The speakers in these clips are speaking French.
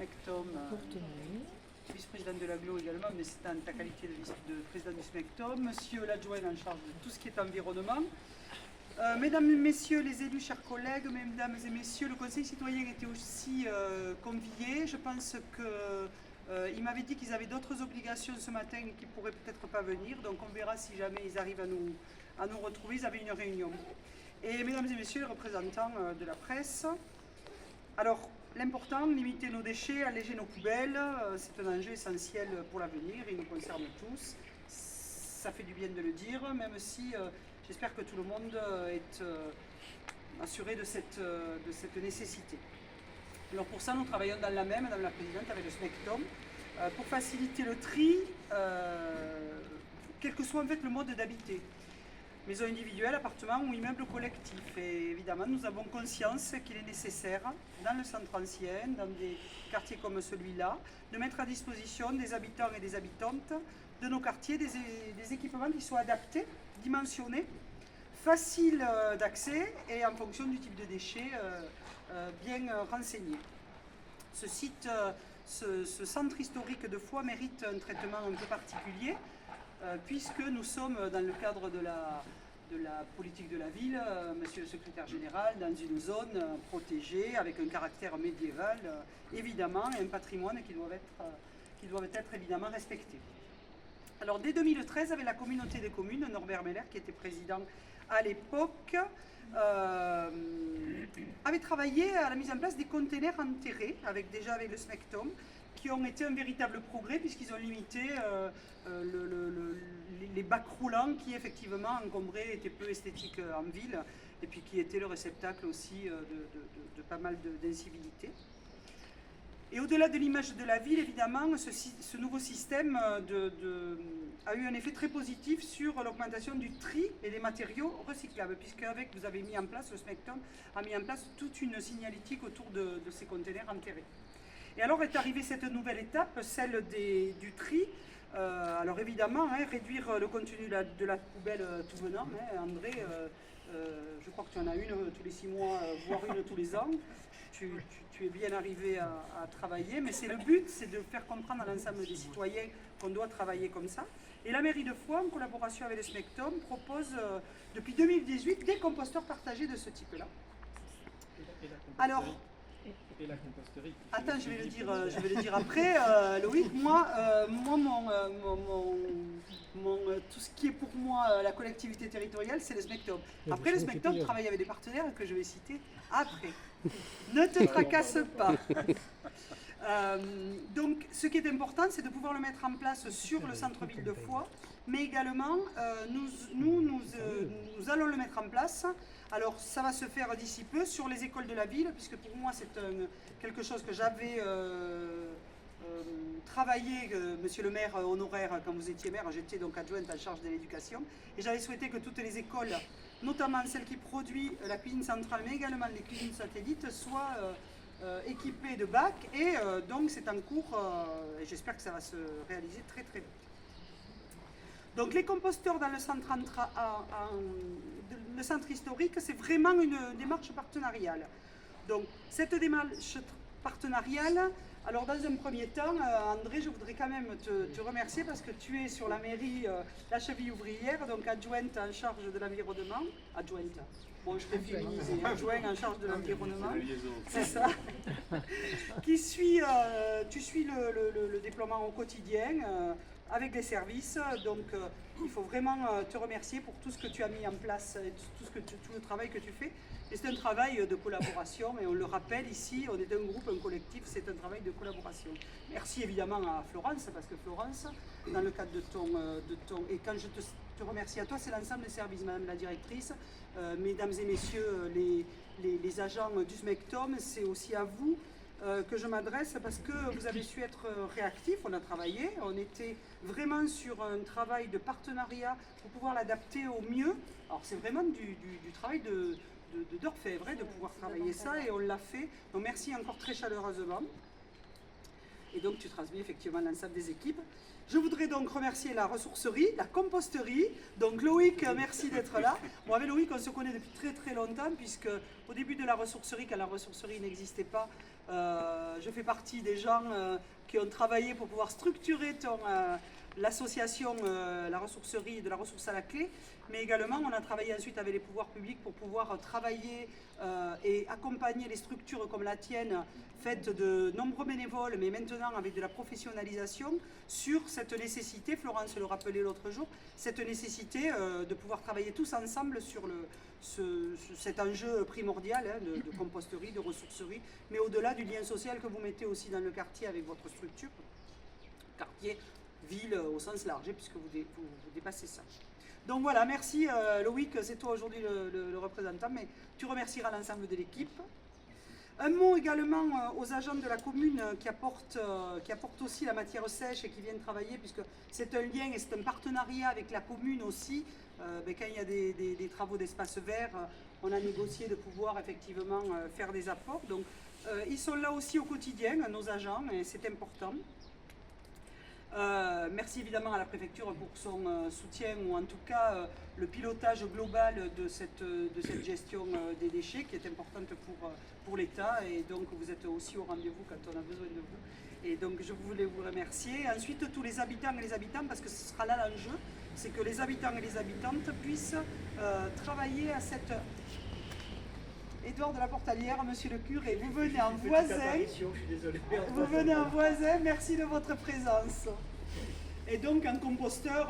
SMECTOM, vice-président de l'AGLO également, mais c'est en ta qualité de président du SMECTOM, monsieur l'adjoint en charge de tout ce qui est environnement. Mesdames et messieurs les élus, chers collègues, mesdames et messieurs, le Conseil citoyen était aussi convié. Je pense qu'il m'avait dit qu'ils avaient d'autres obligations ce matin et qu'ils ne pourraient peut-être pas venir. Donc on verra si jamais ils arrivent à nous retrouver. Ils avaient une réunion. Et mesdames et messieurs les représentants de la presse, alors l'important, limiter nos déchets, alléger nos poubelles, c'est un enjeu essentiel pour l'avenir, il nous concerne tous. Ça fait du bien de le dire, même si j'espère que tout le monde est assuré de cette nécessité. Alors pour ça, nous travaillons dans la même, Madame la Présidente, avec le SMECTOM, pour faciliter le tri, quel que soit en fait le mode d'habiter. Maison individuelle, appartement ou immeuble collectif. Et évidemment, nous avons conscience qu'il est nécessaire, dans le centre ancien, dans des quartiers comme celui-là, de mettre à disposition des habitants et des habitantes de nos quartiers des équipements qui soient adaptés, dimensionnés, faciles d'accès et en fonction du type de déchets bien renseignés. Ce site, ce centre historique de Foix mérite un traitement un peu particulier, puisque nous sommes dans le cadre de la politique de la ville, monsieur le secrétaire général, dans une zone protégée avec un caractère médiéval, évidemment, et un patrimoine qui doivent être évidemment respectés. Alors dès 2013, avec la communauté des communes, Norbert Meller, qui était président à l'époque, avait travaillé à la mise en place des containers enterrés, avec le SMECTOM, qui ont été un véritable progrès puisqu'ils ont limité les bacs roulants qui effectivement encombraient, étaient peu esthétiques en ville et puis qui étaient le réceptacle aussi de pas mal d'incivilités. Et au-delà de l'image de la ville, évidemment, ce nouveau système a eu un effet très positif sur l'augmentation du tri et des matériaux recyclables, puisque vous avez mis en place, le SMECTOM a mis en place toute une signalétique autour de ces containers enterrés. Et alors est arrivée cette nouvelle étape, celle du tri. Alors évidemment, réduire le contenu de la poubelle tout venant. André, je crois que tu en as une tous les 6 mois, voire une tous les ans. Tu es bien arrivé à travailler, mais c'est le but, c'est de faire comprendre à l'ensemble des citoyens qu'on doit travailler comme ça. Et la mairie de Foix, en collaboration avec le SMECTOM, propose depuis 2018 des composteurs partagés de ce type-là. Alors, et la composterie. Attends, je vais le dire après, Loïc. Moi, tout ce qui est pour moi la collectivité territoriale, c'est le SMECTOM. Après, le SMECTOM travaille avec des partenaires que je vais citer après. Ne te tracasse pas. Donc, ce qui est important, c'est de pouvoir le mettre en place sur le centre-ville de Foix, mais également, nous allons le mettre en place. Alors, ça va se faire d'ici peu sur les écoles de la ville, puisque pour moi, c'est quelque chose que j'avais travaillé, monsieur le maire honoraire, quand vous étiez maire, j'étais donc adjointe en charge de l'éducation, et j'avais souhaité que toutes les écoles, notamment celles qui produisent la cuisine centrale, mais également les cuisines satellites, soient équipées de bacs, et donc c'est en cours, et j'espère que ça va se réaliser très très vite. Donc les composteurs dans le centre historique, c'est vraiment une démarche partenariale. Donc cette démarche partenariale, alors dans un premier temps, André, je voudrais quand même te remercier parce que tu es sur la mairie, la cheville ouvrière, donc adjointe en charge de l'environnement. Adjointe, bon je t'ai féminisé, adjoint en charge de l'environnement, c'est ça. Tu suis le déploiement au quotidien avec les services, donc il faut vraiment te remercier pour tout ce que tu as mis en place, et tout le travail que tu fais. Et c'est un travail de collaboration, et on le rappelle ici, on est un groupe, un collectif, c'est un travail de collaboration. Merci évidemment à Florence, parce que Florence, dans le cadre de ton et quand je te remercie à toi, c'est l'ensemble des services, Madame la directrice, mesdames et messieurs les agents du SMECTOM, c'est aussi à vous que je m'adresse parce que vous avez su être réactifs, on a travaillé, on était vraiment sur un travail de partenariat pour pouvoir l'adapter au mieux. Alors c'est vraiment du travail d'orfèvre, de pouvoir travailler ça, et on l'a fait. Donc merci encore très chaleureusement. Et donc tu transmets effectivement l'ensemble des équipes. Je voudrais donc remercier la ressourcerie, la composterie. Donc Loïc, merci d'être là. Bon, avec Loïc, on se connaît depuis très très longtemps, puisque au début de la ressourcerie, quand la ressourcerie n'existait pas, je fais partie des gens qui ont travaillé pour pouvoir structurer l'association La Ressourcerie de la ressource à la clé, mais également on a travaillé ensuite avec les pouvoirs publics pour pouvoir travailler et accompagner les structures comme la tienne, faites de nombreux bénévoles, mais maintenant avec de la professionnalisation, sur cette nécessité, Florence le rappelait l'autre jour, cette nécessité de pouvoir travailler tous ensemble sur cet enjeu primordial de composterie, de ressourcerie, mais au-delà du lien social que vous mettez aussi dans le quartier avec votre structure, quartier, ville au sens large, puisque vous dépassez ça. Donc voilà, merci Loïc, c'est toi aujourd'hui le représentant, mais tu remercieras l'ensemble de l'équipe. Un mot également aux agents de la commune qui apportent aussi la matière sèche et qui viennent travailler, puisque c'est un lien et c'est un partenariat avec la commune aussi. Quand il y a des travaux d'espace vert, on a négocié de pouvoir effectivement faire des apports. Donc ils sont là aussi au quotidien, nos agents, et c'est important. Merci évidemment à la préfecture pour son soutien, ou en tout cas le pilotage global de cette gestion des déchets qui est importante pour l'État, et donc vous êtes aussi au rendez-vous quand on a besoin de vous. Et donc je voulais vous remercier. Ensuite tous les habitants et les habitantes, parce que ce sera là l'enjeu, c'est que les habitants et les habitantes puissent travailler à cette... Édouard de la Portalière, monsieur le curé, vous venez en voisin. Vous venez en voisin, merci de votre présence. Et donc un composteur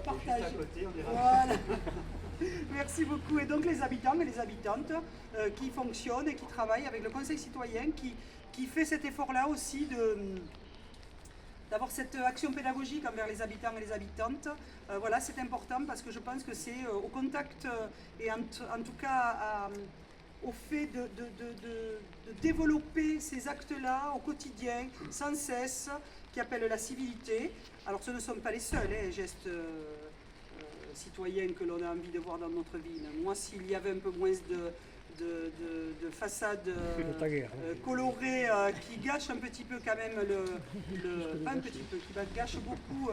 partagé. Voilà. Merci beaucoup. Et donc les habitants et les habitantes qui fonctionnent et qui travaillent avec le Conseil citoyen, qui fait cet effort-là aussi d'avoir cette action pédagogique envers les habitants et les habitantes. Voilà, c'est important parce que je pense que c'est au contact et en tout cas au fait de développer ces actes-là au quotidien, sans cesse, qui appellent la civilité. Alors ce ne sont pas les seuls gestes citoyens que l'on a envie de voir dans notre ville. Moi, s'il y avait un peu moins de façades colorées qui gâchent un petit peu quand même qui gâchent beaucoup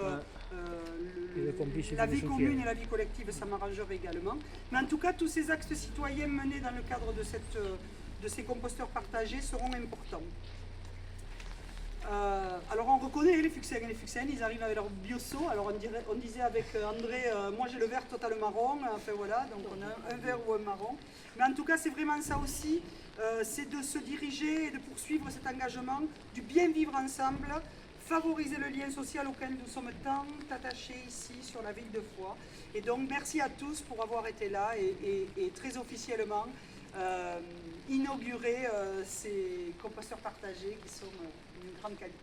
la vie commune et la vie collective, ça m'arrangerait également. Mais en tout cas, tous ces actes citoyens menés dans le cadre de ces composteurs partagés seront importants. Alors on reconnaît les Fuxéens et les Fuxéennes, ils arrivent avec leur bioseau. Alors on disait avec André, moi j'ai le vert total marron, enfin voilà, donc on a un vert ou un marron. Mais en tout cas c'est vraiment ça aussi, c'est de se diriger et de poursuivre cet engagement du bien vivre ensemble, favoriser le lien social auquel nous sommes tant attachés ici sur la ville de Foix. Et donc merci à tous pour avoir été là et très officiellement inaugurer ces composteurs partagés qui sont une grande qualité.